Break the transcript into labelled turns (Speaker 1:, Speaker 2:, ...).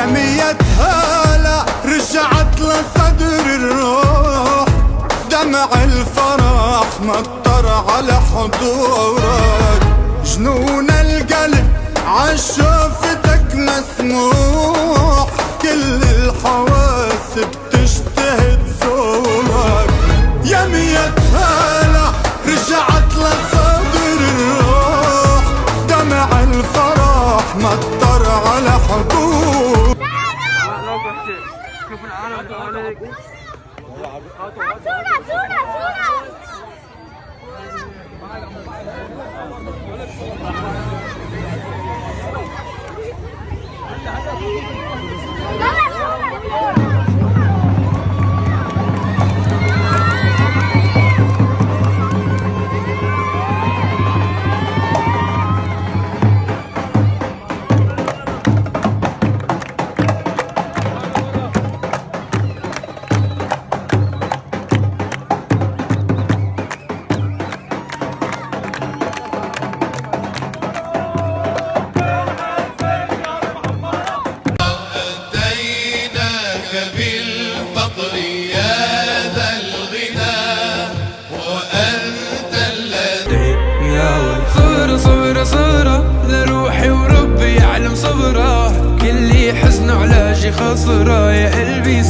Speaker 1: مية هلا رجعت لصدر الروح، دمع الفرح مطر على حضورك، جنون القلب عشوفتك مسموح، كل الحواس بتشتهي تزورك. يا مية هلا رجعت لصدر الروح، دمع الفرح مطر على حضورك.
Speaker 2: بالفقر يا ذا الغنى وأنت الذي
Speaker 3: صبرة صبرة صبرة لروحي وربي يعلم صبرة، كل حزن علاجي خسرة يا قلبي